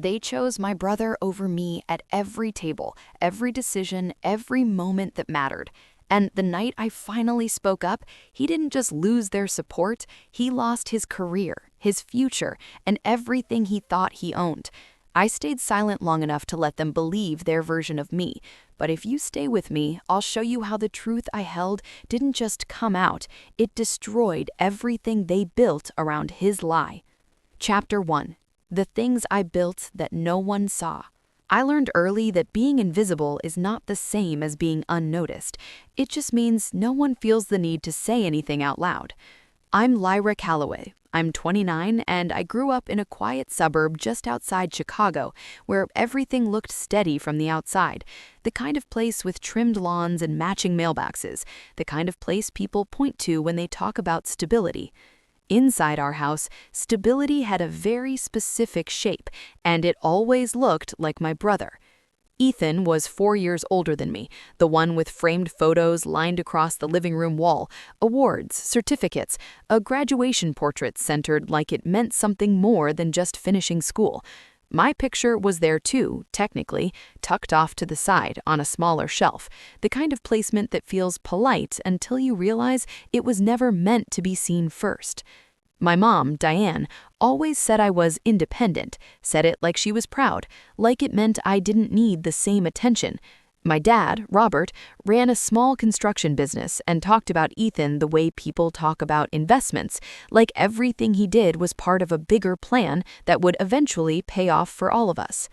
They chose my brother over me at every table, every decision, every moment that mattered. And the night I finally spoke up, he didn't just lose their support, he lost his career, his future, and everything he thought he owned. I stayed silent long enough to let them believe their version of me. But if you stay with me, I'll show you how the truth I held didn't just come out, it destroyed everything they built around his lie. Chapter 1. The Things I Built That No One Saw. I learned early that being invisible is not the same as being unnoticed. It just means no one feels the need to say anything out loud. I'm Lyra Calloway. I'm 29 and I grew up in a quiet suburb just outside Chicago where everything looked steady from the outside. The kind of place with trimmed lawns and matching mailboxes. The kind of place people point to when they talk about stability. Inside our house, stability had a very specific shape, and it always looked like my brother. Ethan was 4 years older than me, the one with framed photos lined across the living room wall, awards, certificates, a graduation portrait centered like it meant something more than just finishing school. My picture was there too, technically, tucked off to the side on a smaller shelf, the kind of placement that feels polite until you realize it was never meant to be seen first. My mom, Diane, always said I was independent, said it like she was proud, like it meant I didn't need the same attention. My dad, Robert, ran a small construction business and talked about Ethan the way people talk about investments, like everything he did was part of a bigger plan that would eventually pay off for all of us.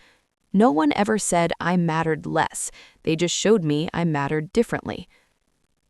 No one ever said I mattered less. They just showed me I mattered differently.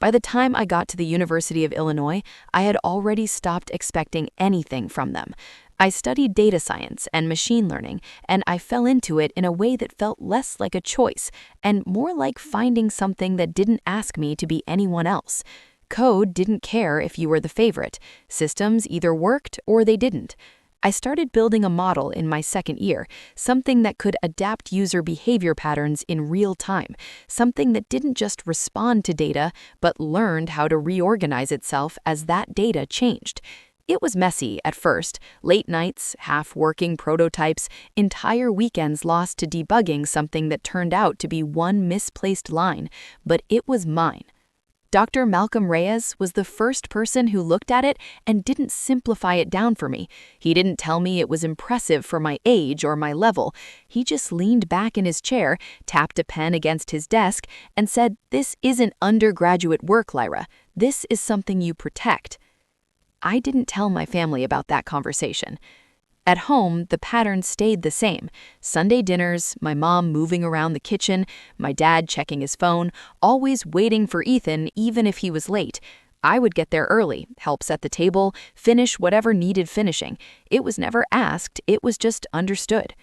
By the time I got to the University of Illinois, I had already stopped expecting anything from them. I studied data science and machine learning, and I fell into it in a way that felt less like a choice and more like finding something that didn't ask me to be anyone else. Code didn't care if you were the favorite. Systems either worked or they didn't. I started building a model in my second year, something that could adapt user behavior patterns in real time, something that didn't just respond to data, but learned how to reorganize itself as that data changed. It was messy at first, late nights, half-working prototypes, entire weekends lost to debugging something that turned out to be one misplaced line, but it was mine. Dr. Malcolm Reyes was the first person who looked at it and didn't simplify it down for me. He didn't tell me it was impressive for my age or my level. He just leaned back in his chair, tapped a pen against his desk, and said, "This isn't undergraduate work, Lyra. This is something you protect." I didn't tell my family about that conversation. At home, the pattern stayed the same. Sunday dinners, my mom moving around the kitchen, my dad checking his phone, always waiting for Ethan even if he was late. I would get there early, help set the table, finish whatever needed finishing. It was never asked, it was just understood.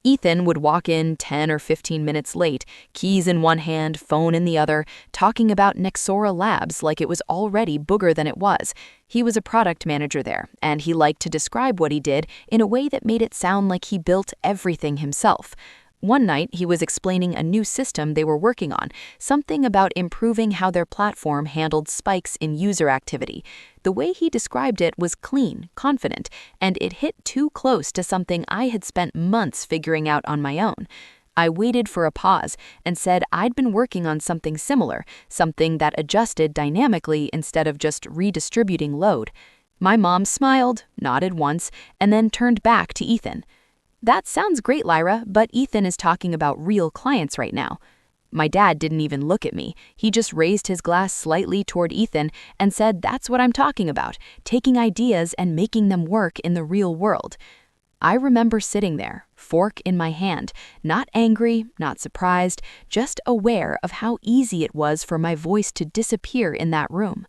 Ethan would walk in 10 or 15 minutes late, keys in one hand, phone in the other, talking about Nexora Labs like it was already booger than it was. He was a product manager there, and he liked to describe what he did in a way that made it sound like he built everything himself. One night, he was explaining a new system they were working on, something about improving how their platform handled spikes in user activity. The way he described it was clean, confident, and it hit too close to something I had spent months figuring out on my own. I waited for a pause and said I'd been working on something similar, something that adjusted dynamically instead of just redistributing load. My mom smiled, nodded once, and then turned back to Ethan. "That sounds great, Lyra, but Ethan is talking about real clients right now." My dad didn't even look at me. He just raised his glass slightly toward Ethan and said, "That's what I'm talking about, taking ideas and making them work in the real world." I remember sitting there, fork in my hand, not angry, not surprised, just aware of how easy it was for my voice to disappear in that room.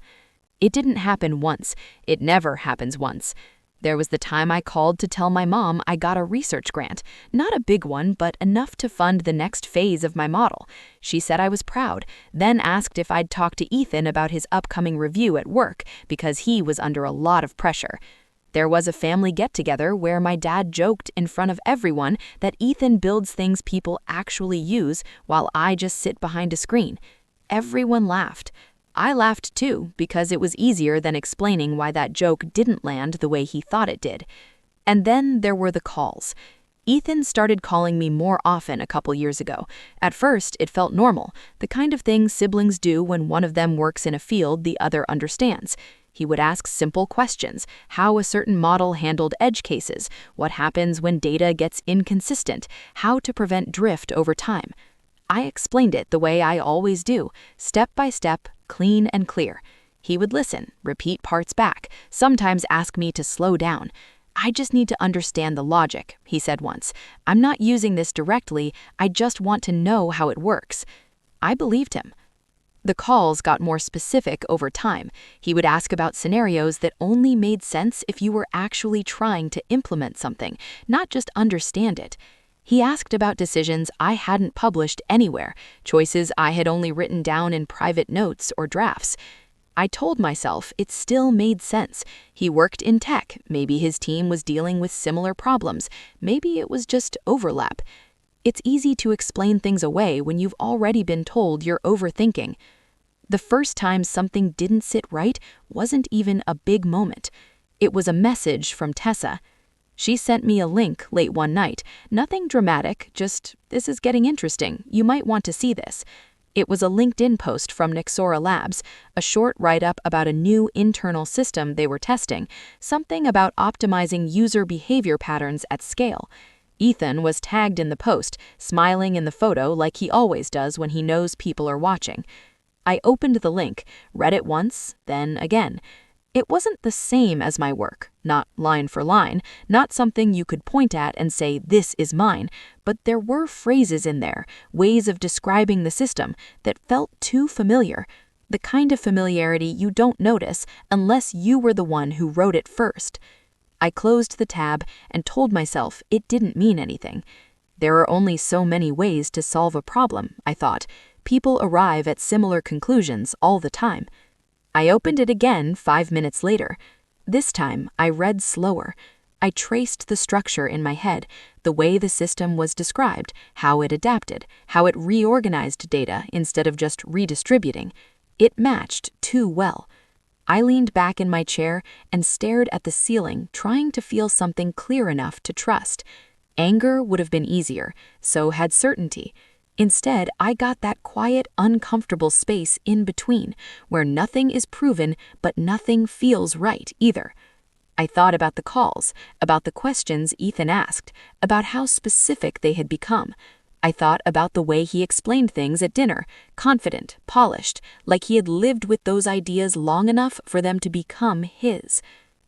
It didn't happen once. It never happens once. There was the time I called to tell my mom I got a research grant, not a big one, but enough to fund the next phase of my model. She said I was proud, then asked if I'd talk to Ethan about his upcoming review at work because he was under a lot of pressure. There was a family get-together where my dad joked in front of everyone that Ethan builds things people actually use while I just sit behind a screen. Everyone laughed. I laughed too, because it was easier than explaining why that joke didn't land the way he thought it did. And then there were the calls. Ethan started calling me more often a couple years ago. At first, it felt normal, the kind of thing siblings do when one of them works in a field the other understands. He would ask simple questions: how a certain model handled edge cases, what happens when data gets inconsistent, how to prevent drift over time. I explained it the way I always do, step by step, clean and clear. He would listen, repeat parts back, sometimes ask me to slow down. "I just need to understand the logic," he said once. "I'm not using this directly, I just want to know how it works." I believed him. The calls got more specific over time. He would ask about scenarios that only made sense if you were actually trying to implement something, not just understand it. He asked about decisions I hadn't published anywhere, choices I had only written down in private notes or drafts. I told myself it still made sense. He worked in tech. Maybe his team was dealing with similar problems. Maybe it was just overlap. It's easy to explain things away when you've already been told you're overthinking. The first time something didn't sit right wasn't even a big moment. It was a message from Tessa. She sent me a link late one night. Nothing dramatic, just, "This is getting interesting. You might want to see this." It was a LinkedIn post from Nexora Labs, a short write-up about a new internal system they were testing, something about optimizing user behavior patterns at scale. Ethan was tagged in the post, smiling in the photo like he always does when he knows people are watching. I opened the link, read it once, then again. It wasn't the same as my work, not line for line, not something you could point at and say, "This is mine," but there were phrases in there, ways of describing the system, that felt too familiar, the kind of familiarity you don't notice unless you were the one who wrote it first. I closed the tab and told myself it didn't mean anything. There are only so many ways to solve a problem, I thought. People arrive at similar conclusions all the time. I opened it again 5 minutes later. This time, I read slower. I traced the structure in my head, the way the system was described, how it adapted, how it reorganized data instead of just redistributing. It matched too well. I leaned back in my chair and stared at the ceiling, trying to feel something clear enough to trust. Anger would have been easier, so had certainty. Instead, I got that quiet, uncomfortable space in between, where nothing is proven, but nothing feels right either. I thought about the calls, about the questions Ethan asked, about how specific they had become. I thought about the way he explained things at dinner, confident, polished, like he had lived with those ideas long enough for them to become his.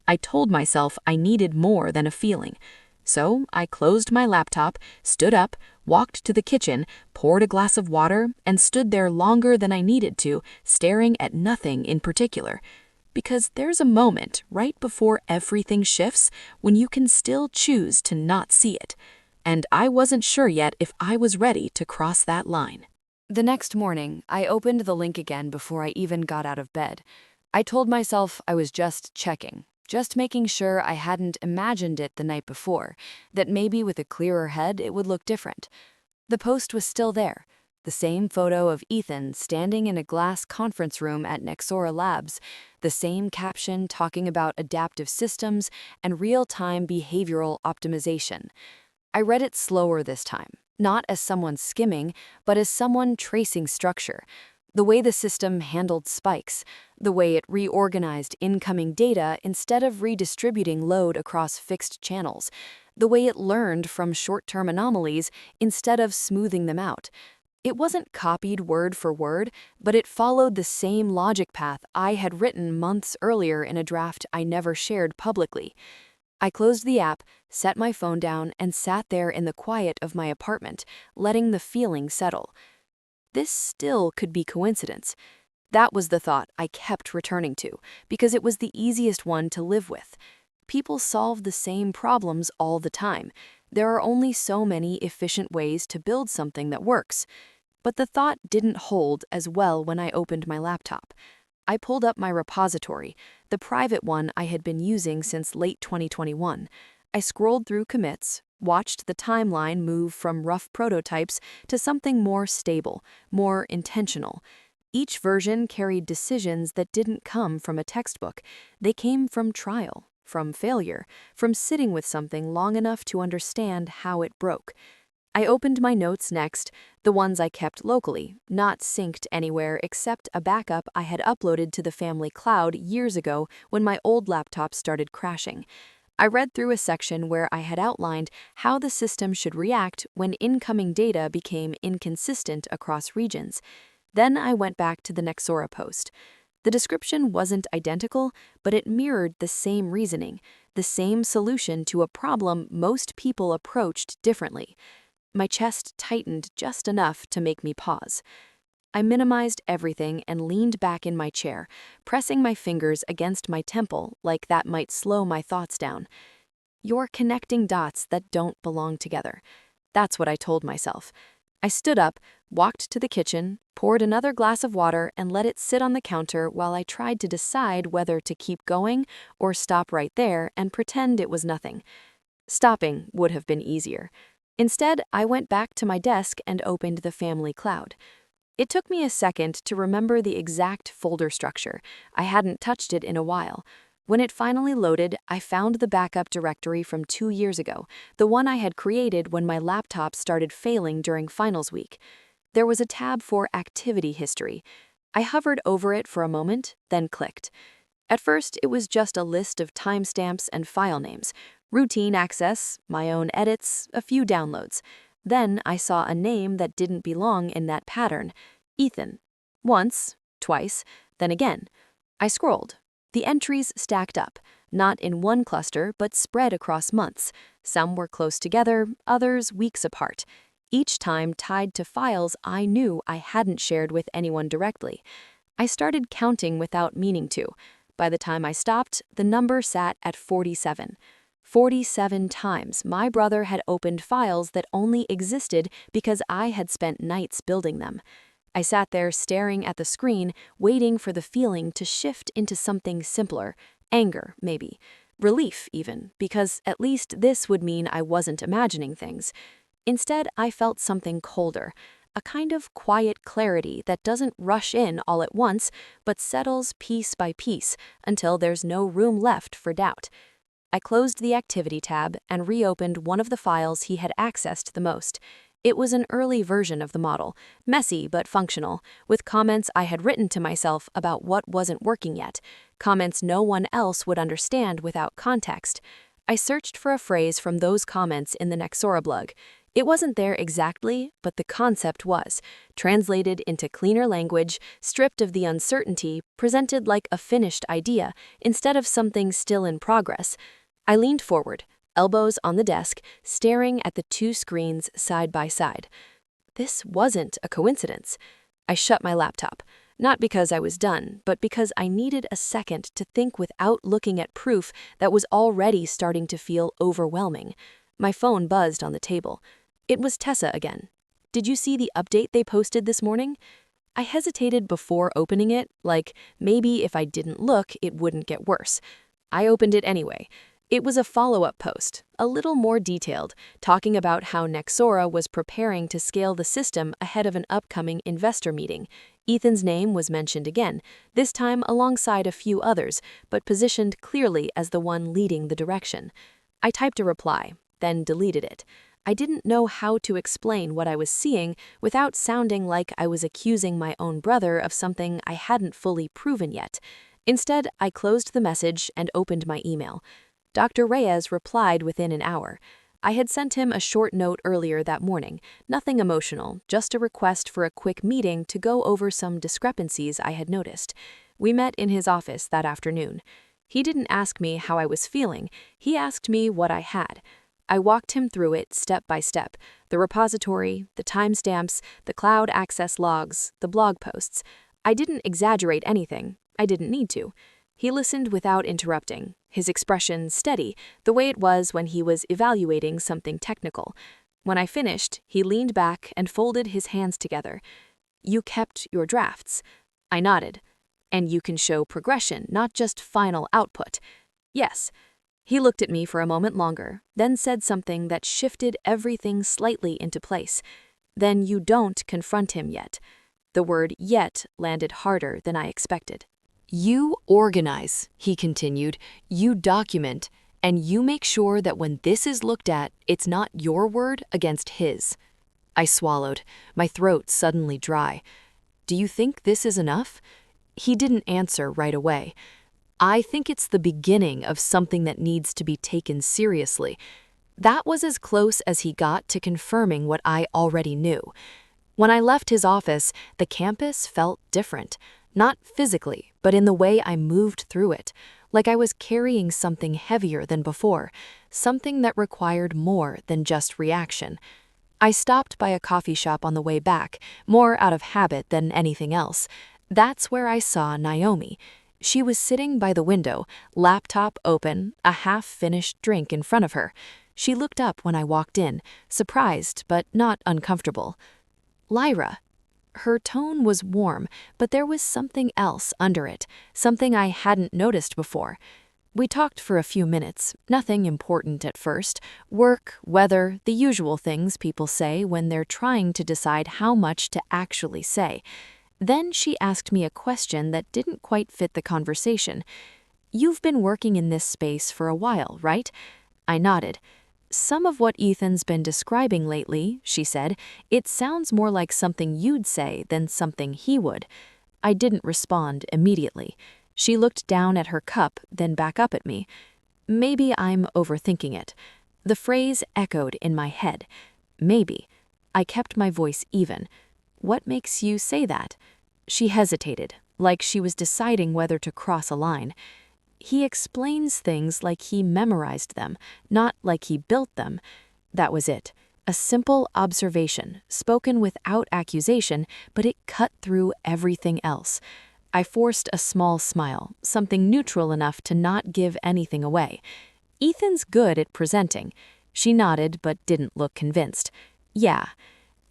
I told myself I needed more than a feeling. So I closed my laptop, stood up, walked to the kitchen, poured a glass of water, and stood there longer than I needed to, staring at nothing in particular. Because there's a moment right before everything shifts when you can still choose to not see it. And I wasn't sure yet if I was ready to cross that line. The next morning, I opened the link again before I even got out of bed. I told myself I was just checking. Just making sure I hadn't imagined it the night before, that maybe with a clearer head it would look different. The post was still there, the same photo of Ethan standing in a glass conference room at Nexora Labs, the same caption talking about adaptive systems and real-time behavioral optimization. I read it slower this time, not as someone skimming, but as someone tracing structure. The way the system handled spikes, the way it reorganized incoming data instead of redistributing load across fixed channels, the way it learned from short-term anomalies instead of smoothing them out. It wasn't copied word for word, but it followed the same logic path I had written months earlier in a draft I never shared publicly. I closed the app, set my phone down, and sat there in the quiet of my apartment, letting the feeling settle. This still could be coincidence. That was the thought I kept returning to, because it was the easiest one to live with. People solve the same problems all the time. There are only so many efficient ways to build something that works. But the thought didn't hold as well when I opened my laptop. I pulled up my repository, the private one I had been using since late 2021. I scrolled through commits, watched the timeline move from rough prototypes to something more stable, more intentional. Each version carried decisions that didn't come from a textbook. They came from trial, from failure, from sitting with something long enough to understand how it broke. I opened my notes next, the ones I kept locally, not synced anywhere except a backup I had uploaded to the family cloud years ago when my old laptop started crashing. I read through a section where I had outlined how the system should react when incoming data became inconsistent across regions. Then I went back to the Nexora post. The description wasn't identical, but it mirrored the same reasoning, the same solution to a problem most people approached differently. My chest tightened just enough to make me pause. I minimized everything and leaned back in my chair, pressing my fingers against my temple like that might slow my thoughts down. You're connecting dots that don't belong together. That's what I told myself. I stood up, walked to the kitchen, poured another glass of water, and let it sit on the counter while I tried to decide whether to keep going or stop right there and pretend it was nothing. Stopping would have been easier. Instead, I went back to my desk and opened the family cloud. It took me a second to remember the exact folder structure. I hadn't touched it in a while. When it finally loaded, I found the backup directory from 2 years ago, the one I had created when my laptop started failing during finals week. There was a tab for activity history. I hovered over it for a moment, then clicked. At first, it was just a list of timestamps and file names, routine access, my own edits, a few downloads. Then I saw a name that didn't belong in that pattern, Ethan. Once, twice, then again. I scrolled. The entries stacked up, not in one cluster, but spread across months. Some were close together, others weeks apart. Each time tied to files I knew I hadn't shared with anyone directly. I started counting without meaning to. By the time I stopped, the number sat at 47. 47 times my brother had opened files that only existed because I had spent nights building them. I sat there staring at the screen, waiting for the feeling to shift into something simpler. Anger, maybe. Relief, even, because at least this would mean I wasn't imagining things. Instead, I felt something colder, a kind of quiet clarity that doesn't rush in all at once, but settles piece by piece until there's no room left for doubt. I closed the Activity tab and reopened one of the files he had accessed the most. It was an early version of the model, messy but functional, with comments I had written to myself about what wasn't working yet, comments no one else would understand without context. I searched for a phrase from those comments in the Nexora blog. It wasn't there exactly, but the concept was, translated into cleaner language, stripped of the uncertainty, presented like a finished idea, instead of something still in progress. I leaned forward, elbows on the desk, staring at the two screens side by side. This wasn't a coincidence. I shut my laptop, not because I was done, but because I needed a second to think without looking at proof that was already starting to feel overwhelming. My phone buzzed on the table. It was Tessa again. "Did you see the update they posted this morning?" I hesitated before opening it, like maybe if I didn't look, it wouldn't get worse. I opened it anyway. It was a follow-up post, a little more detailed, talking about how Nexora was preparing to scale the system ahead of an upcoming investor meeting. Ethan's name was mentioned again, this time alongside a few others, but positioned clearly as the one leading the direction. I typed a reply, then deleted it. I didn't know how to explain what I was seeing without sounding like I was accusing my own brother of something I hadn't fully proven yet. Instead, I closed the message and opened my email. Dr. Reyes replied within an hour. I had sent him a short note earlier that morning, nothing emotional, just a request for a quick meeting to go over some discrepancies I had noticed. We met in his office that afternoon. He didn't ask me how I was feeling, he asked me what I had. I walked him through it step by step, the repository, the timestamps, the cloud access logs, the blog posts. I didn't exaggerate anything, I didn't need to. He listened without interrupting, his expression steady, the way it was when he was evaluating something technical. When I finished, he leaned back and folded his hands together. "You kept your drafts." I nodded. "And you can show progression, not just final output." "Yes." He looked at me for a moment longer, then said something that shifted everything slightly into place. "Then you don't confront him yet." The word "yet" landed harder than I expected. You organize, he continued, you document, and you make sure that when this is looked at, it's not your word against his. I swallowed, my throat suddenly dry. Do you think this is enough? He didn't answer right away. I think it's the beginning of something that needs to be taken seriously. That was as close as he got to confirming what I already knew. When I left his office, the campus felt different. Not physically, but in the way I moved through it, like I was carrying something heavier than before, something that required more than just reaction. I stopped by a coffee shop on the way back, more out of habit than anything else. That's where I saw Naomi. She was sitting by the window, laptop open, a half-finished drink in front of her. She looked up when I walked in, surprised but not uncomfortable. Lyra. Her tone was warm, but there was something else under it, something I hadn't noticed before. We talked for a few minutes, nothing important at first. Work, weather, the usual things people say when they're trying to decide how much to actually say. Then she asked me a question that didn't quite fit the conversation. You've been working in this space for a while, right? I nodded. Some of what Ethan's been describing lately, she said, it sounds more like something you'd say than something he would. I didn't respond immediately. She looked down at her cup, then back up at me. Maybe I'm overthinking it. The phrase echoed in my head. Maybe. I kept my voice even. What makes you say that? She hesitated, like she was deciding whether to cross a line. He explains things like he memorized them, not like he built them. That was it. A simple observation, spoken without accusation, but it cut through everything else. I forced a small smile, something neutral enough to not give anything away. Ethan's good at presenting. She nodded but didn't look convinced. Yeah.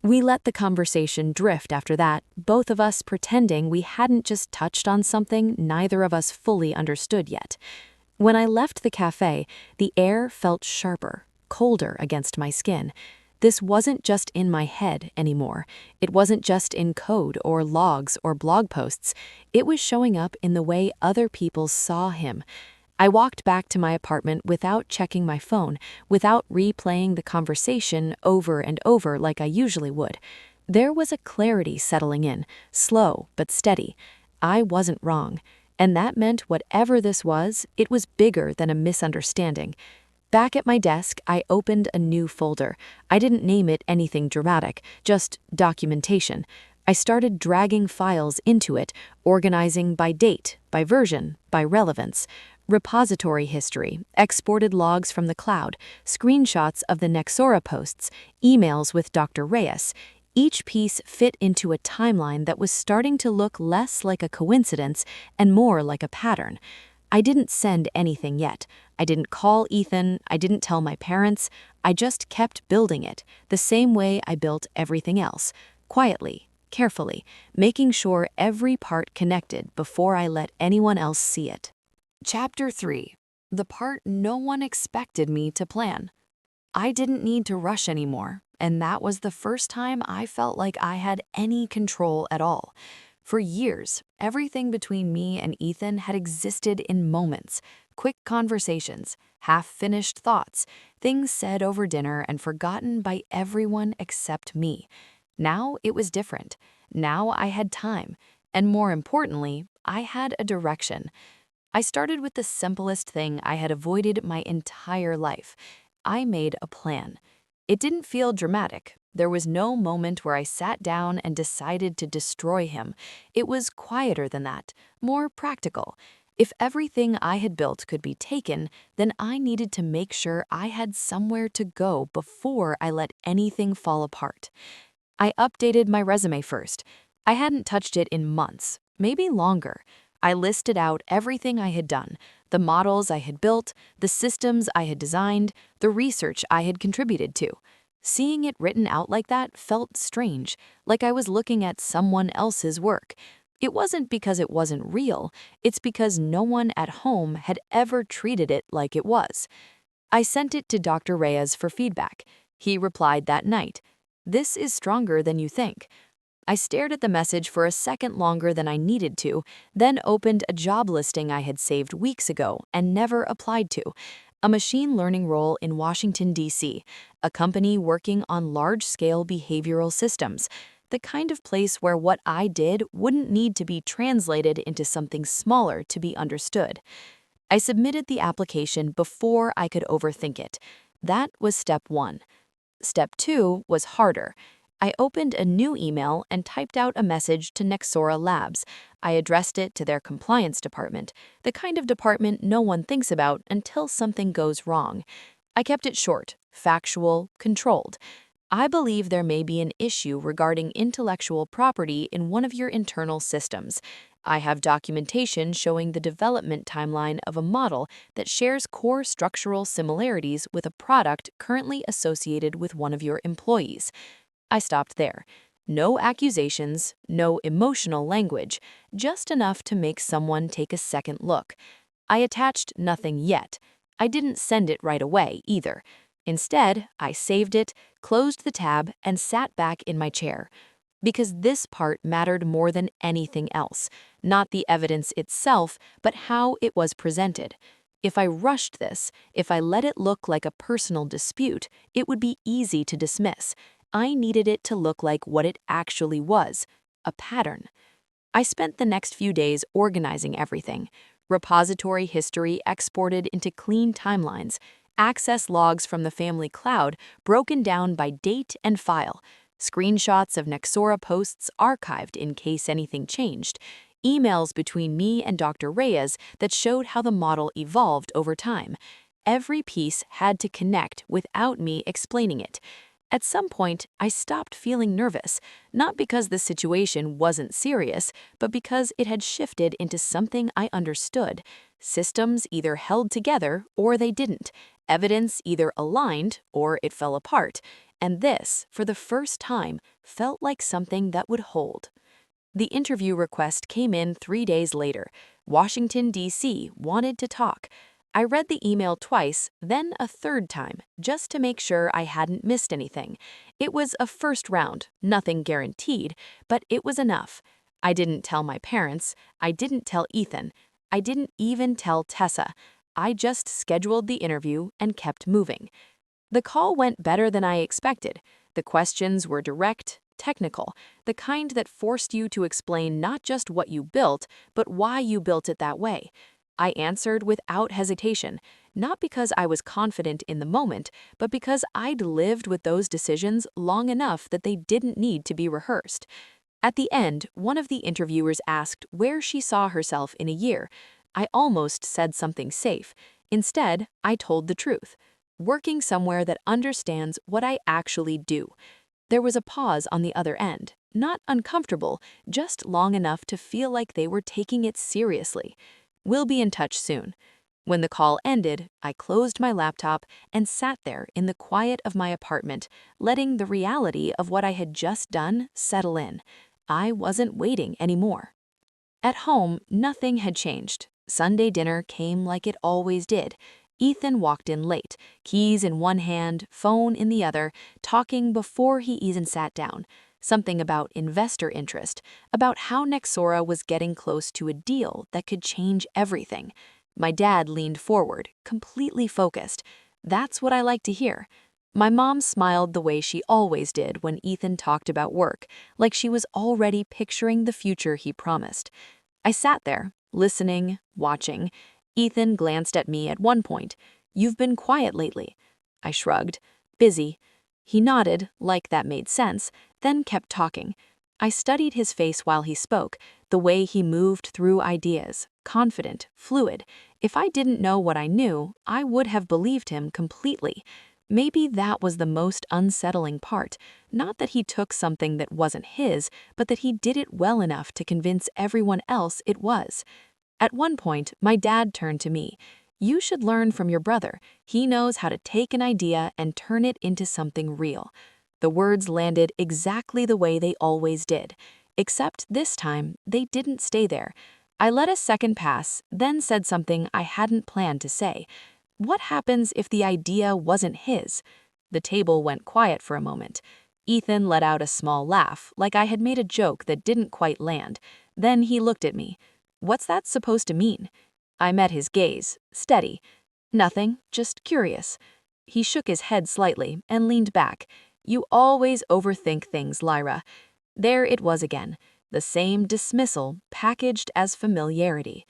We let the conversation drift after that, both of us pretending we hadn't just touched on something neither of us fully understood yet. When I left the cafe, the air felt sharper, colder against my skin. This wasn't just in my head anymore. It wasn't just in code or logs or blog posts. It was showing up in the way other people saw him. I walked back to my apartment without checking my phone, without replaying the conversation over and over like I usually would. There was a clarity settling in, slow but steady. I wasn't wrong, and that meant whatever this was, it was bigger than a misunderstanding. Back at my desk, I opened a new folder. I didn't name it anything dramatic, just documentation. I started dragging files into it, organizing by date, by version, by relevance. Repository history, exported logs from the cloud, screenshots of the Nexora posts, emails with Dr. Reyes. Each piece fit into a timeline that was starting to look less like a coincidence and more like a pattern. I didn't send anything yet. I didn't call Ethan. I didn't tell my parents. I just kept building it, the same way I built everything else, quietly, carefully, making sure every part connected before I let anyone else see it. Chapter 3. The part no one expected me to plan. I didn't need to rush anymore, and that was the first time I felt like I had any control at all. For years, everything between me and Ethan had existed in moments, quick conversations, half-finished thoughts, things said over dinner and forgotten by everyone except me. Now it was different. Now I had time, and more importantly, I had a direction. I started with the simplest thing I had avoided my entire life. I made a plan. It didn't feel dramatic. There was no moment where I sat down and decided to destroy him. It was quieter than that, more practical. If everything I had built could be taken, then I needed to make sure I had somewhere to go before I let anything fall apart. I updated my resume first. I hadn't touched it in months, maybe longer. I listed out everything I had done, the models I had built, the systems I had designed, the research I had contributed to. Seeing it written out like that felt strange, like I was looking at someone else's work. It wasn't because it wasn't real, it's because no one at home had ever treated it like it was. I sent it to Dr. Reyes for feedback. He replied that night, "This is stronger than you think." I stared at the message for a second longer than I needed to, then opened a job listing I had saved weeks ago and never applied to. A machine learning role in Washington, D.C., a company working on large-scale behavioral systems, the kind of place where what I did wouldn't need to be translated into something smaller to be understood. I submitted the application before I could overthink it. That was step one. Step two was harder. I opened a new email and typed out a message to Nexora Labs. I addressed it to their compliance department, the kind of department no one thinks about until something goes wrong. I kept it short, factual, controlled. I believe there may be an issue regarding intellectual property in one of your internal systems. I have documentation showing the development timeline of a model that shares core structural similarities with a product currently associated with one of your employees. I stopped there. No accusations, no emotional language, just enough to make someone take a second look. I attached nothing yet. I didn't send it right away either. Instead, I saved it, closed the tab, and sat back in my chair. Because this part mattered more than anything else. Not the evidence itself, but how it was presented. If I rushed this, if I let it look like a personal dispute, it would be easy to dismiss. I needed it to look like what it actually was, a pattern. I spent the next few days organizing everything. Repository history exported into clean timelines, access logs from the family cloud broken down by date and file, screenshots of Nexora posts archived in case anything changed, emails between me and Dr. Reyes that showed how the model evolved over time. Every piece had to connect without me explaining it. At some point, I stopped feeling nervous, not because the situation wasn't serious, but because it had shifted into something I understood. Systems either held together or they didn't. Evidence either aligned or it fell apart. And this, for the first time, felt like something that would hold. The interview request came in 3 days later. Washington, D.C. wanted to talk. I read the email twice, then a third time, just to make sure I hadn't missed anything. It was a first round, nothing guaranteed, but it was enough. I didn't tell my parents. I didn't tell Ethan. I didn't even tell Tessa. I just scheduled the interview and kept moving. The call went better than I expected. The questions were direct, technical, the kind that forced you to explain not just what you built, but why you built it that way. I answered without hesitation, not because I was confident in the moment, but because I'd lived with those decisions long enough that they didn't need to be rehearsed. At the end, one of the interviewers asked where she saw herself in a year. I almost said something safe. Instead, I told the truth. Working somewhere that understands what I actually do. There was a pause on the other end, not uncomfortable, just long enough to feel like they were taking it seriously. We'll be in touch soon. When the call ended, I closed my laptop and sat there in the quiet of my apartment, letting the reality of what I had just done settle in. I wasn't waiting anymore. At home, nothing had changed. Sunday dinner came like it always did. Ethan walked in late, keys in one hand, phone in the other, talking before he even sat down. Something about investor interest, about how Nexora was getting close to a deal that could change everything. My dad leaned forward, completely focused. That's what I like to hear. My mom smiled the way she always did when Ethan talked about work, like she was already picturing the future he promised. I sat there, listening, watching. Ethan glanced at me at one point. "You've been quiet lately." I shrugged. "Busy." He nodded, like that made sense, then kept talking. I studied his face while he spoke, the way he moved through ideas, confident, fluid. If I didn't know what I knew, I would have believed him completely. Maybe that was the most unsettling part, not that he took something that wasn't his, but that he did it well enough to convince everyone else it was. At one point, my dad turned to me. "You should learn from your brother. He knows how to take an idea and turn it into something real." The words landed exactly the way they always did. Except this time, they didn't stay there. I let a second pass, then said something I hadn't planned to say. What happens if the idea wasn't his? The table went quiet for a moment. Ethan let out a small laugh, like I had made a joke that didn't quite land. Then he looked at me. What's that supposed to mean? I met his gaze, steady. Nothing, just curious. He shook his head slightly and leaned back. You always overthink things, Lyra. There it was again, the same dismissal packaged as familiarity.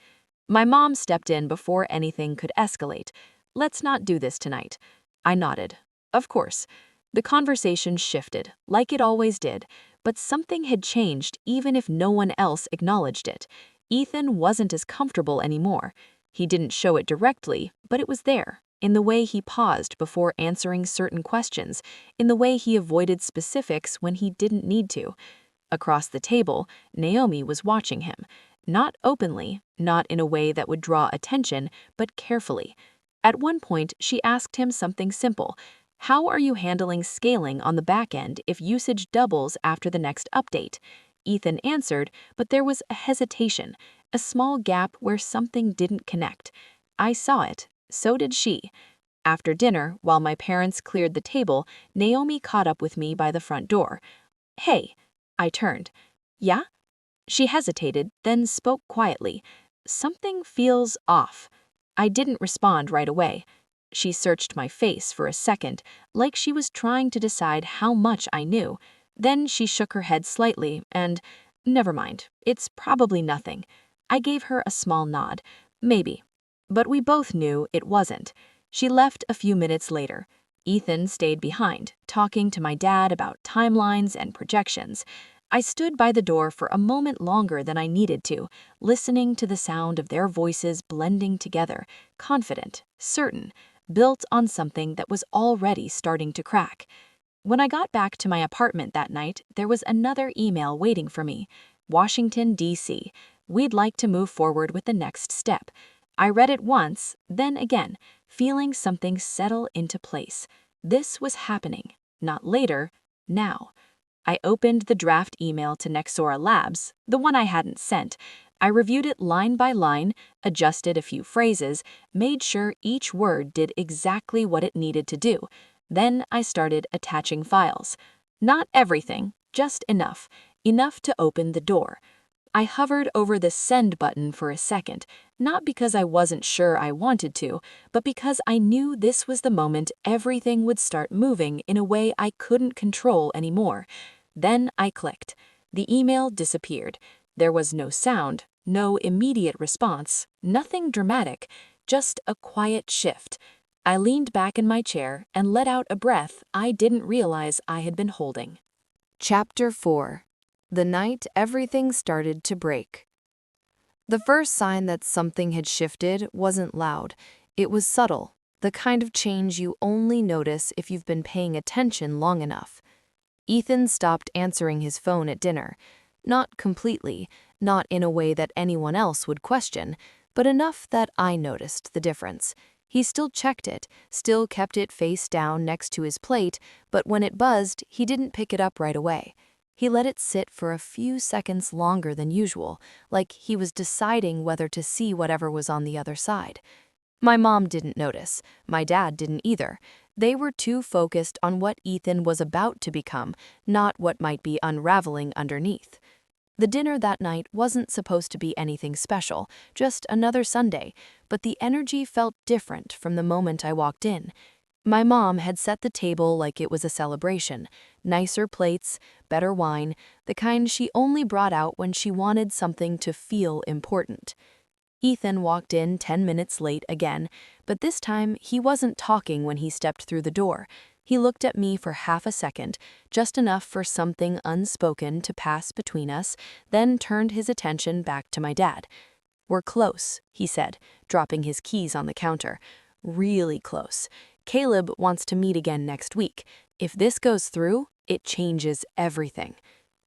My mom stepped in before anything could escalate. Let's not do this tonight. I nodded. Of course. The conversation shifted, like it always did, but something had changed even if no one else acknowledged it. Ethan wasn't as comfortable anymore. He didn't show it directly, but it was there, in the way he paused before answering certain questions, in the way he avoided specifics when he didn't need to. Across the table, Naomi was watching him, not openly, not in a way that would draw attention, but carefully. At one point, she asked him something simple. How are you handling scaling on the back end if usage doubles after the next update? Ethan answered, but there was a hesitation, a small gap where something didn't connect. I saw it, so did she. After dinner, while my parents cleared the table, Naomi caught up with me by the front door. Hey, I turned. Yeah? She hesitated, then spoke quietly. Something feels off. I didn't respond right away. She searched my face for a second, like she was trying to decide how much I knew. Then she shook her head slightly and, never mind, it's probably nothing. I gave her a small nod. Maybe. But we both knew it wasn't. She left a few minutes later. Ethan stayed behind, talking to my dad about timelines and projections. I stood by the door for a moment longer than I needed to, listening to the sound of their voices blending together, confident, certain, built on something that was already starting to crack. When I got back to my apartment that night, there was another email waiting for me. Washington, D.C. We'd like to move forward with the next step. I read it once, then again, feeling something settle into place. This was happening, not later, now. I opened the draft email to Nexora Labs, the one I hadn't sent. I reviewed it line by line, adjusted a few phrases, made sure each word did exactly what it needed to do. Then I started attaching files. Not everything, just enough. Enough to open the door. I hovered over the send button for a second, not because I wasn't sure I wanted to, but because I knew this was the moment everything would start moving in a way I couldn't control anymore. Then I clicked. The email disappeared. There was no sound, no immediate response, nothing dramatic, just a quiet shift. I leaned back in my chair and let out a breath I didn't realize I had been holding. Chapter 4. The night everything started to break. The first sign that something had shifted wasn't loud. It was subtle, the kind of change you only notice if you've been paying attention long enough. Ethan stopped answering his phone at dinner. Not completely, not in a way that anyone else would question, but enough that I noticed the difference. He still checked it, still kept it face down next to his plate, but when it buzzed, he didn't pick it up right away. He let it sit for a few seconds longer than usual, like he was deciding whether to see whatever was on the other side. My mom didn't notice. My dad didn't either. They were too focused on what Ethan was about to become, not what might be unraveling underneath. The dinner that night wasn't supposed to be anything special, just another Sunday, but the energy felt different from the moment I walked in. My mom had set the table like it was a celebration. Nicer plates, better wine, the kind she only brought out when she wanted something to feel important. Ethan walked in 10 minutes late again, but this time he wasn't talking when he stepped through the door. He looked at me for half a second, just enough for something unspoken to pass between us, then turned his attention back to my dad. "We're close," he said, dropping his keys on the counter. "Really close. Caleb wants to meet again next week. If this goes through, it changes everything."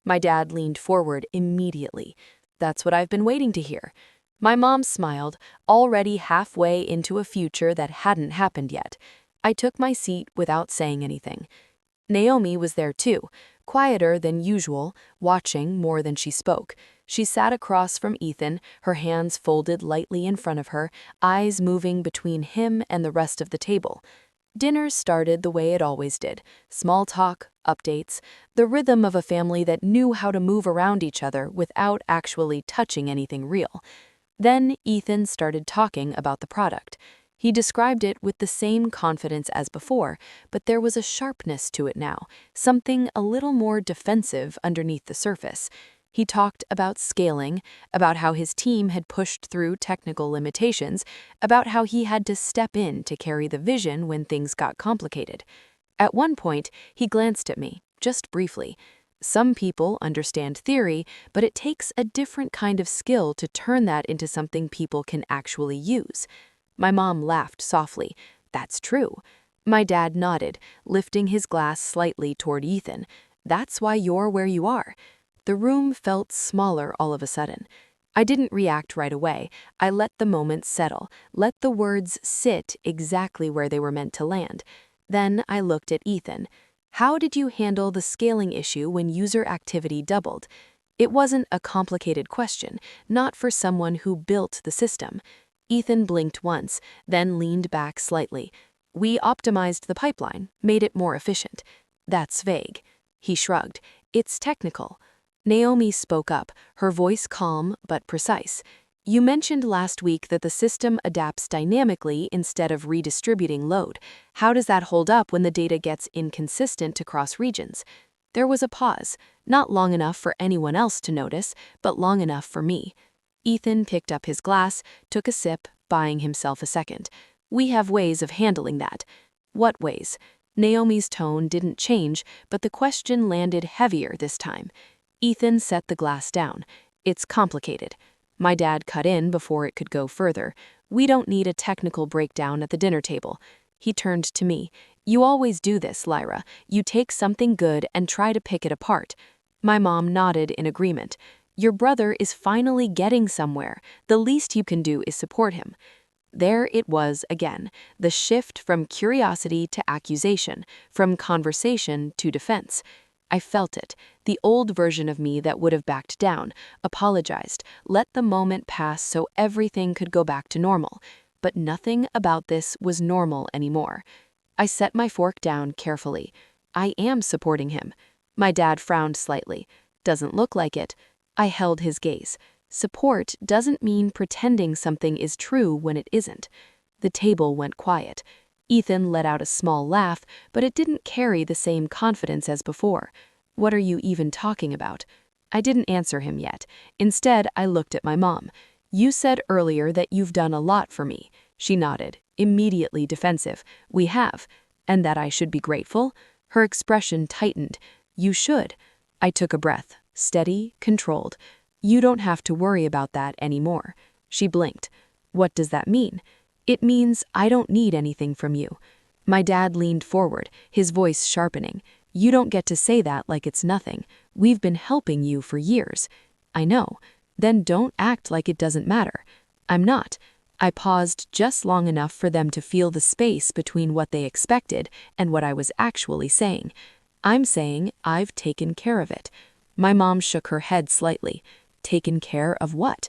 My dad leaned forward immediately. "That's what I've been waiting to hear." My mom smiled, already halfway into a future that hadn't happened yet. I took my seat without saying anything. Naomi was there too, quieter than usual, watching more than she spoke. She sat across from Ethan, her hands folded lightly in front of her, eyes moving between him and the rest of the table. Dinner started the way it always did. Small talk, updates, the rhythm of a family that knew how to move around each other without actually touching anything real. Then Ethan started talking about the product. He described it with the same confidence as before, but there was a sharpness to it now, something a little more defensive underneath the surface. He talked about scaling, about how his team had pushed through technical limitations, about how he had to step in to carry the vision when things got complicated. At one point, he glanced at me, just briefly. Some people understand theory, but it takes a different kind of skill to turn that into something people can actually use. My mom laughed softly. That's true. My dad nodded, lifting his glass slightly toward Ethan. That's why you're where you are. The room felt smaller all of a sudden. I didn't react right away. I let the moment settle, let the words sit exactly where they were meant to land. Then I looked at Ethan. How did you handle the scaling issue when user activity doubled? It wasn't a complicated question, not for someone who built the system. Ethan blinked once, then leaned back slightly. We optimized the pipeline, made it more efficient. That's vague. He shrugged. It's technical. Naomi spoke up, her voice calm but precise. You mentioned last week that the system adapts dynamically instead of redistributing load. How does that hold up when the data gets inconsistent across regions? There was a pause, not long enough for anyone else to notice, but long enough for me. Ethan picked up his glass, took a sip, buying himself a second. We have ways of handling that. What ways? Naomi's tone didn't change, but the question landed heavier this time. Ethan set the glass down. It's complicated. My dad cut in before it could go further. We don't need a technical breakdown at the dinner table. He turned to me. You always do this, Lyra. You take something good and try to pick it apart. My mom nodded in agreement. Your brother is finally getting somewhere. The least you can do is support him. There it was again, the shift from curiosity to accusation, from conversation to defense. I felt it, the old version of me that would have backed down, apologized, let the moment pass so everything could go back to normal. But nothing about this was normal anymore. I set my fork down carefully. I am supporting him. My dad frowned slightly. Doesn't look like it. I held his gaze. Support doesn't mean pretending something is true when it isn't. The table went quiet. Ethan let out a small laugh, but it didn't carry the same confidence as before. What are you even talking about? I didn't answer him yet. Instead, I looked at my mom. You said earlier that you've done a lot for me. She nodded, immediately defensive. We have. And that I should be grateful? Her expression tightened. You should. I took a breath. Steady, controlled. You don't have to worry about that anymore. She blinked. What does that mean? It means I don't need anything from you. My dad leaned forward, his voice sharpening. You don't get to say that like it's nothing. We've been helping you for years. I know. Then don't act like it doesn't matter. I'm not. I paused just long enough for them to feel the space between what they expected and what I was actually saying. I'm saying I've taken care of it. My mom shook her head slightly. Taken care of what?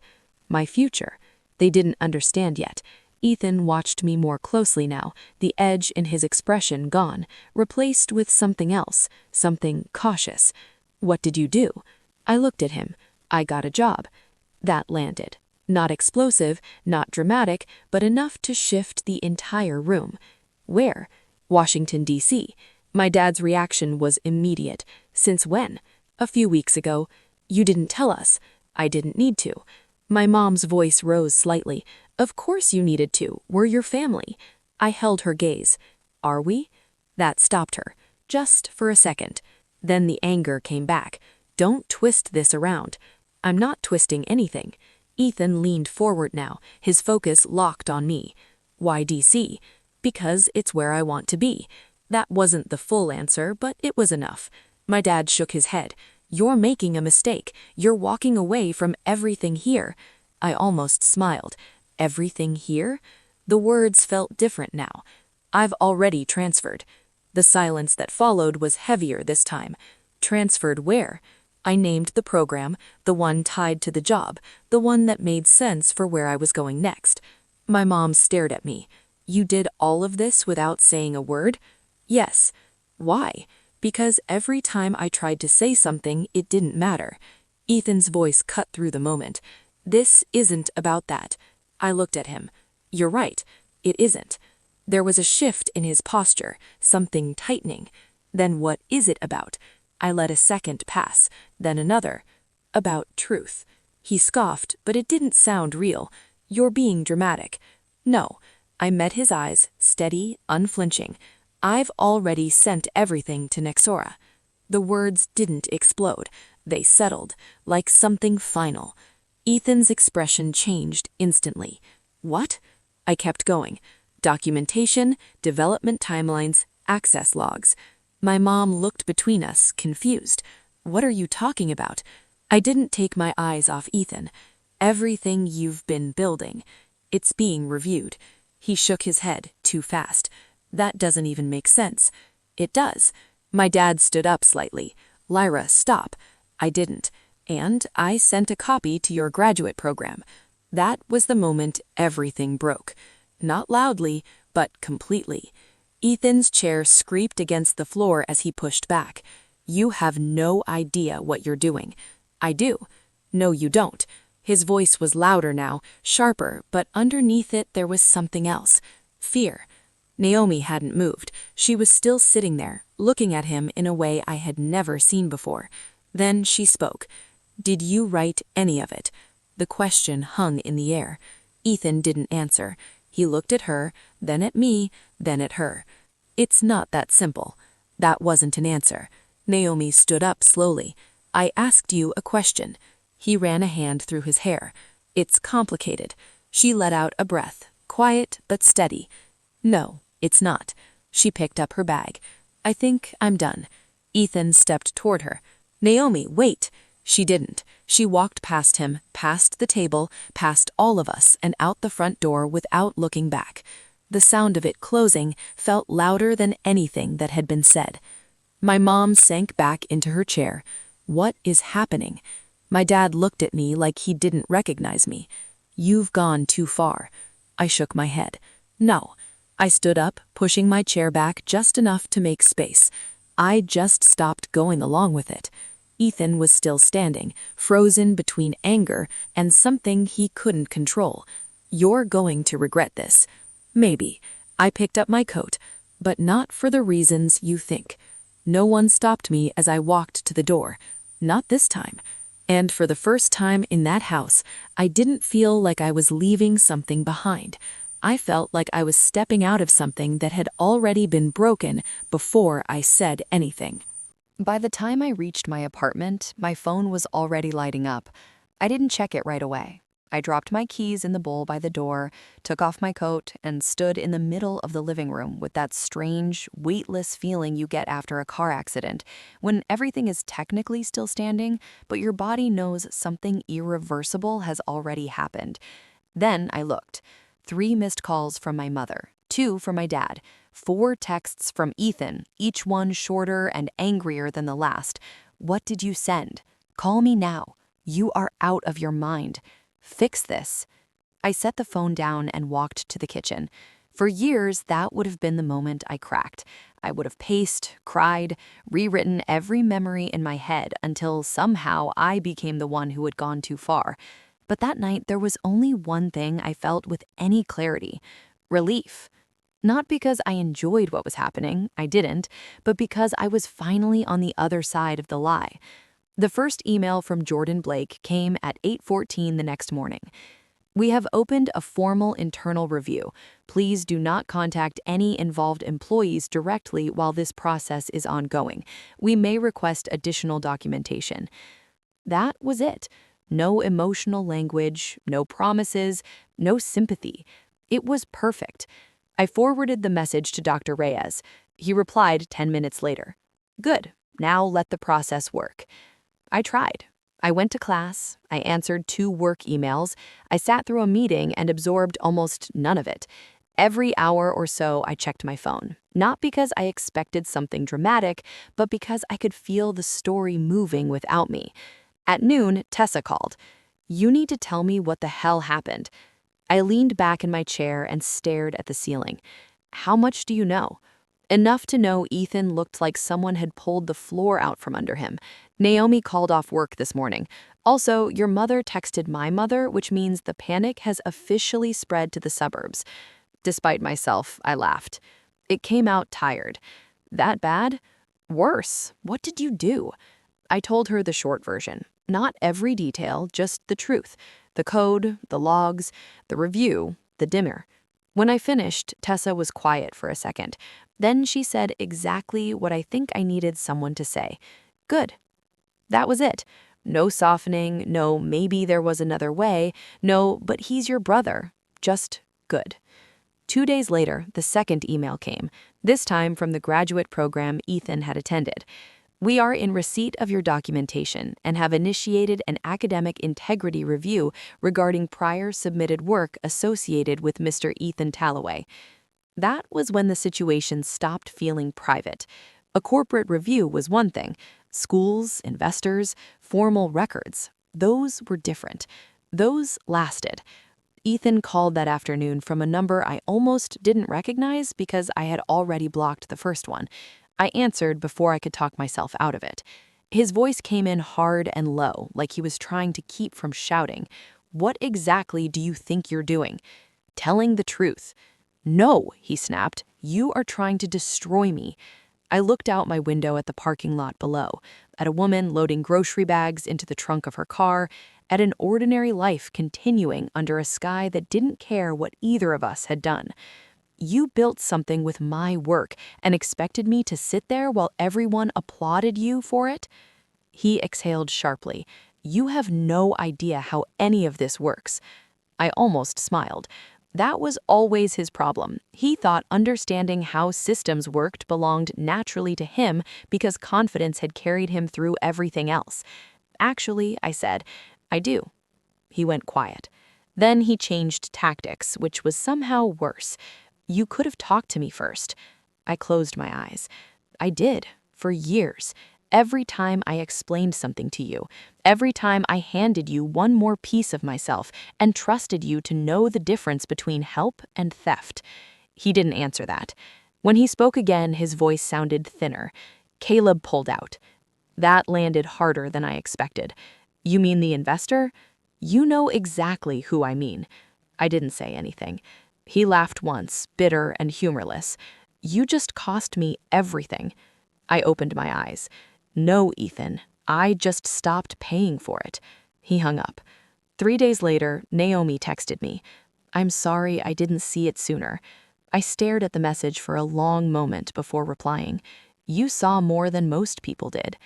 My future. They didn't understand yet. Ethan watched me more closely now, the edge in his expression gone, replaced with something else, something cautious. What did you do? I looked at him. I got a job. That landed. Not explosive, not dramatic, but enough to shift the entire room. Where? Washington, D.C. My dad's reaction was immediate. Since when? A few weeks ago. You didn't tell us. I didn't need to. My mom's voice rose slightly. Of course you needed to. We're your family. I held her gaze. Are we? That stopped her. Just for a second. Then the anger came back. Don't twist this around. I'm not twisting anything. Ethan leaned forward now, his focus locked on me. Why DC? Because it's where I want to be. That wasn't the full answer, but it was enough. My dad shook his head. You're making a mistake. You're walking away from everything here. I almost smiled. Everything here? The words felt different now. I've already transferred. The silence that followed was heavier this time. Transferred where? I named the program, the one tied to the job, the one that made sense for where I was going next. My mom stared at me. You did all of this without saying a word? Yes. Why? Because every time I tried to say something, it didn't matter. Ethan's voice cut through the moment. This isn't about that. I looked at him. You're right. It isn't. There was a shift in his posture, something tightening. Then what is it about? I let a second pass, then another. About truth. He scoffed, but it didn't sound real. You're being dramatic. No. I met his eyes, steady, unflinching. I've already sent everything to Nexora. The words didn't explode. They settled, like something final. Ethan's expression changed instantly. What? I kept going. Documentation, development timelines, access logs. My mom looked between us, confused. What are you talking about? I didn't take my eyes off Ethan. Everything you've been building. It's being reviewed. He shook his head, too fast. That doesn't even make sense. It does. My dad stood up slightly. Lyra, stop. I didn't. And I sent a copy to your graduate program. That was the moment everything broke. Not loudly, but completely. Ethan's chair scraped against the floor as he pushed back. You have no idea what you're doing. I do. No, you don't. His voice was louder now, sharper, but underneath it there was something else. Fear. Naomi hadn't moved. She was still sitting there, looking at him in a way I had never seen before. Then she spoke. Did you write any of it? The question hung in the air. Ethan didn't answer. He looked at her, then at me, then at her. It's not that simple. That wasn't an answer. Naomi stood up slowly. I asked you a question. He ran a hand through his hair. It's complicated. She let out a breath, quiet but steady. No, it's not. She picked up her bag. I think I'm done. Ethan stepped toward her. Naomi, wait. She didn't. She walked past him, past the table, past all of us, and out the front door without looking back. The sound of it closing felt louder than anything that had been said. My mom sank back into her chair. What is happening? My dad looked at me like he didn't recognize me. You've gone too far. I shook my head. No. I stood up, pushing my chair back just enough to make space. I just stopped going along with it. Ethan was still standing, frozen between anger and something he couldn't control. You're going to regret this. Maybe. I picked up my coat, but not for the reasons you think. No one stopped me as I walked to the door. Not this time. And for the first time in that house, I didn't feel like I was leaving something behind. I felt like I was stepping out of something that had already been broken before I said anything. By the time I reached my apartment, my phone was already lighting up. I didn't check it right away. I dropped my keys in the bowl by the door, took off my coat, and stood in the middle of the living room with that strange, weightless feeling you get after a car accident, when everything is technically still standing, but your body knows something irreversible has already happened. Then I looked. 3 missed calls from my mother, 2 from my dad, 4 texts from Ethan, each one shorter and angrier than the last. What did you send? Call me now. You are out of your mind. Fix this. I set the phone down and walked to the kitchen. For years, that would have been the moment I cracked. I would have paced, cried, rewritten every memory in my head until somehow I became the one who had gone too far. But that night, there was only one thing I felt with any clarity: relief. Not because I enjoyed what was happening, I didn't, but because I was finally on the other side of the lie. The first email from Jordan Blake came at 8:14 the next morning. We have opened a formal internal review. Please do not contact any involved employees directly while this process is ongoing. We may request additional documentation. That was it. No emotional language, no promises, no sympathy. It was perfect. I forwarded the message to Dr. Reyes. He replied 10 minutes later. Good. Now let the process work. I tried. I went to class. I answered 2 work emails. I sat through a meeting and absorbed almost none of it. Every hour or so, I checked my phone. Not because I expected something dramatic, but because I could feel the story moving without me. At noon, Tessa called. You need to tell me what the hell happened. I leaned back in my chair and stared at the ceiling. How much do you know? Enough to know Ethan looked like someone had pulled the floor out from under him. Naomi called off work this morning. Also, your mother texted my mother, which means the panic has officially spread to the suburbs. Despite myself, I laughed. It came out tired. That bad? Worse. What did you do? I told her the short version. Not every detail, just the truth. The code, the logs, the review, the dimmer. When I finished, Tessa was quiet for a second. Then she said exactly what I think I needed someone to say. Good. That was it. No softening, no maybe there was another way, no but he's your brother. Just good. 2 days later, the second email came, this time from the graduate program Ethan had attended. We are in receipt of your documentation and have initiated an academic integrity review regarding prior submitted work associated with Mr. Ethan Calloway. That was when the situation stopped feeling private. A corporate review was one thing. Schools, investors, formal records, those were different. Those lasted. Ethan called that afternoon from a number I almost didn't recognize because I had already blocked the first one. I answered before I could talk myself out of it. His voice came in hard and low, like he was trying to keep from shouting. What exactly do you think you're doing? Telling the truth. No, he snapped. You are trying to destroy me. I looked out my window at the parking lot below, at a woman loading grocery bags into the trunk of her car, at an ordinary life continuing under a sky that didn't care what either of us had done. You built something with my work and expected me to sit there while everyone applauded you for it? He exhaled sharply. You have no idea how any of this works. I almost smiled. That was always his problem. He thought understanding how systems worked belonged naturally to him because confidence had carried him through everything else. Actually, I said, I do. He went quiet. Then he changed tactics, which was somehow worse. You could have talked to me first. I closed my eyes. I did, for years. Every time I explained something to you, every time I handed you one more piece of myself and trusted you to know the difference between help and theft. He didn't answer that. When he spoke again, his voice sounded thinner. Caleb pulled out. That landed harder than I expected. You mean the investor? You know exactly who I mean. I didn't say anything. He laughed once, bitter and humorless. You just cost me everything. I opened my eyes. No, Ethan, I just stopped paying for it. He hung up. 3 days later, Naomi texted me. I'm sorry I didn't see it sooner. I stared at the message for a long moment before replying. You saw more than most people did.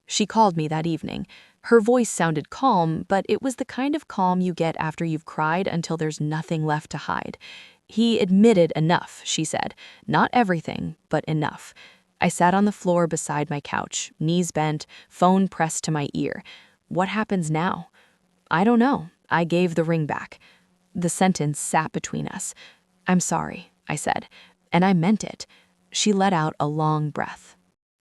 She called me that evening. Her voice sounded calm, but it was the kind of calm you get after you've cried until there's nothing left to hide. He admitted enough, she said. Not everything, but enough. I sat on the floor beside my couch, knees bent, phone pressed to my ear. What happens now? I don't know. I gave the ring back. The sentence sat between us. I'm sorry, I said, and I meant it. She let out a long breath.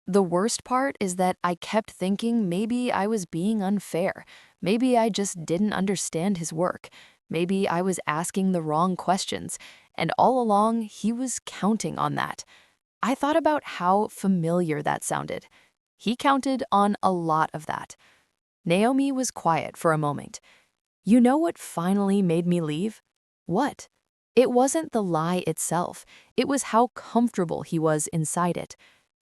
The worst part is that I kept thinking maybe I was being unfair. Maybe I just didn't understand his work. Maybe I was asking the wrong questions. And all along, he was counting on that. I thought about how familiar that sounded. He counted on a lot of that. Naomi was quiet for a moment. You know what finally made me leave? What? It wasn't the lie itself. It was how comfortable he was inside it.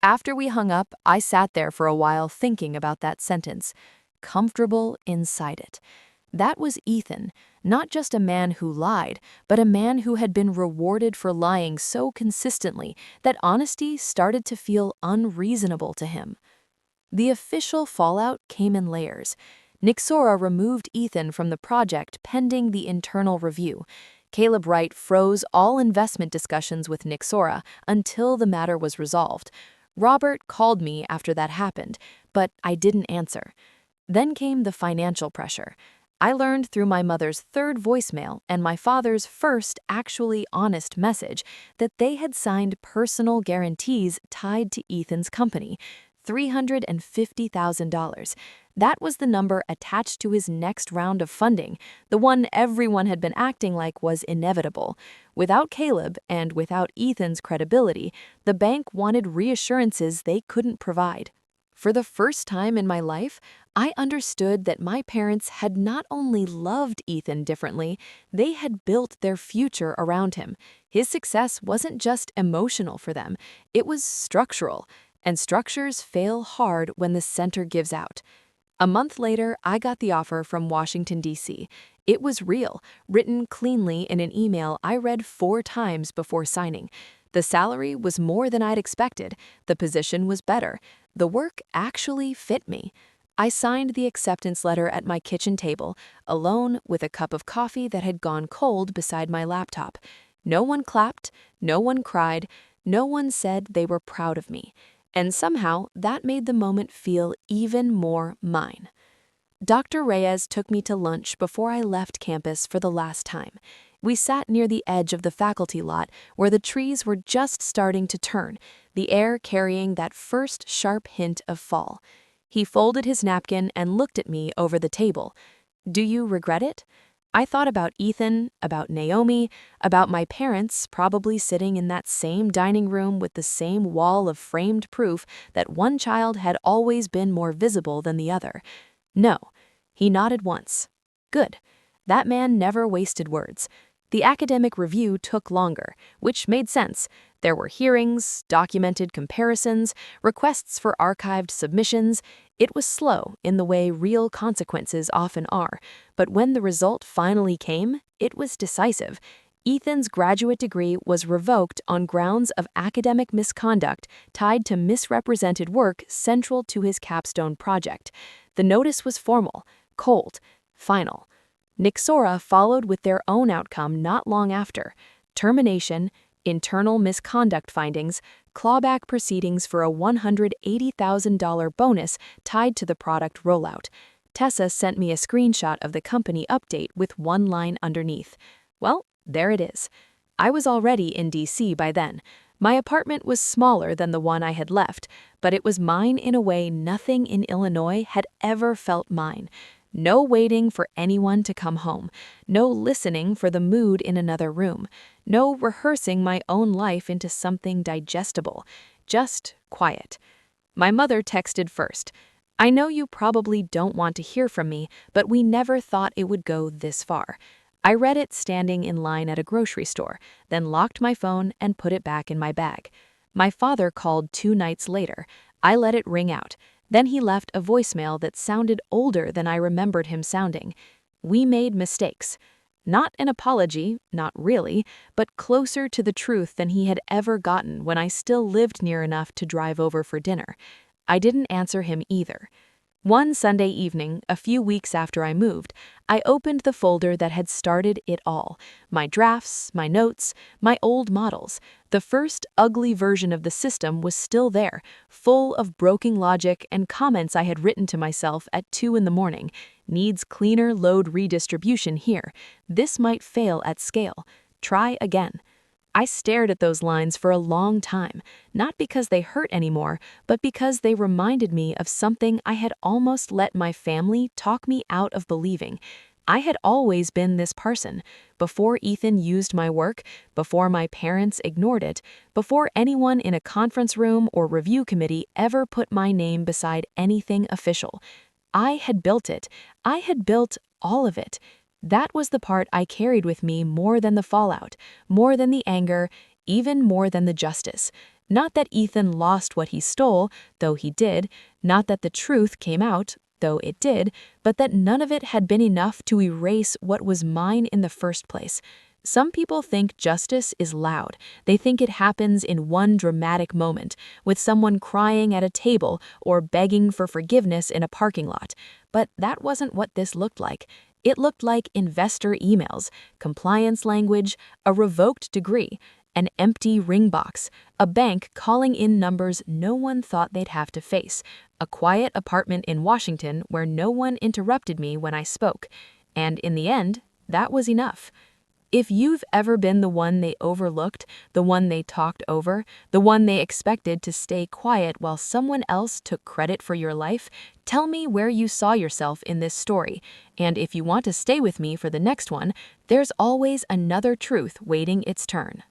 After we hung up, I sat there for a while thinking about that sentence. Comfortable inside it. That was Ethan, not just a man who lied, but a man who had been rewarded for lying so consistently that honesty started to feel unreasonable to him. The official fallout came in layers. Nixora removed Ethan from the project pending the internal review. Caleb Wright froze all investment discussions with Nixora until the matter was resolved. Robert called me after that happened, but I didn't answer. Then came the financial pressure. I learned through my mother's third voicemail and my father's first actually honest message that they had signed personal guarantees tied to Ethan's company. $350,000. That was the number attached to his next round of funding, the one everyone had been acting like was inevitable. Without Caleb and without Ethan's credibility, the bank wanted reassurances they couldn't provide. For the first time in my life, I understood that my parents had not only loved Ethan differently, they had built their future around him. His success wasn't just emotional for them, it was structural, and structures fail hard when the center gives out. A month later, I got the offer from Washington, D.C. It was real, written cleanly in an email I read 4 times before signing. The salary was more than I'd expected, the position was better, the work actually fit me. I signed the acceptance letter at my kitchen table, alone with a cup of coffee that had gone cold beside my laptop. No one clapped, no one cried, no one said they were proud of me. And somehow that made the moment feel even more mine. Dr. Reyes took me to lunch before I left campus for the last time. We sat near the edge of the faculty lot where the trees were just starting to turn, the air carrying that first sharp hint of fall. He folded his napkin and looked at me over the table. "Do you regret it?" I thought about Ethan, about Naomi, about my parents probably sitting in that same dining room with the same wall of framed proof that one child had always been more visible than the other. No. He nodded once. Good. That man never wasted words. The academic review took longer, which made sense. There were hearings, documented comparisons, requests for archived submissions. It was slow in the way real consequences often are, but when the result finally came, it was decisive. Ethan's graduate degree was revoked on grounds of academic misconduct tied to misrepresented work central to his capstone project. The notice was formal, cold, final. Nixora followed with their own outcome not long after: termination, internal misconduct findings, clawback proceedings for a $180,000 bonus tied to the product rollout. Tessa sent me a screenshot of the company update with one line underneath. Well, there it is. I was already in D.C. by then. My apartment was smaller than the one I had left, but it was mine in a way nothing in Illinois had ever felt mine. No waiting for anyone to come home, no listening for the mood in another room, no rehearsing my own life into something digestible, just quiet. My mother texted first. "I know you probably don't want to hear from me, but we never thought it would go this far." I read it standing in line at a grocery store, then locked my phone and put it back in my bag. My father called 2 nights later. I let it ring out. Then he left a voicemail that sounded older than I remembered him sounding. We made mistakes. Not an apology, not really, but closer to the truth than he had ever gotten when I still lived near enough to drive over for dinner. I didn't answer him either. One Sunday evening, a few weeks after I moved, I opened the folder that had started it all. My drafts, my notes, my old models. The first ugly version of the system was still there, full of broken logic and comments I had written to myself at 2 in the morning. Needs cleaner load redistribution here. This might fail at scale. Try again. I stared at those lines for a long time, not because they hurt anymore, but because they reminded me of something I had almost let my family talk me out of believing. I had always been this person. Before Ethan used my work, before my parents ignored it, before anyone in a conference room or review committee ever put my name beside anything official. I had built it. I had built all of it. That was the part I carried with me more than the fallout, more than the anger, even more than the justice. Not that Ethan lost what he stole, though he did, not that the truth came out, though it did, but that none of it had been enough to erase what was mine in the first place. Some people think justice is loud. They think it happens in one dramatic moment, with someone crying at a table or begging for forgiveness in a parking lot. But that wasn't what this looked like. It looked like investor emails, compliance language, a revoked degree, an empty ring box, a bank calling in numbers no one thought they'd have to face, a quiet apartment in Washington where no one interrupted me when I spoke. And in the end, that was enough. If you've ever been the one they overlooked, the one they talked over, the one they expected to stay quiet while someone else took credit for your life, tell me where you saw yourself in this story. And if you want to stay with me for the next one, there's always another truth waiting its turn.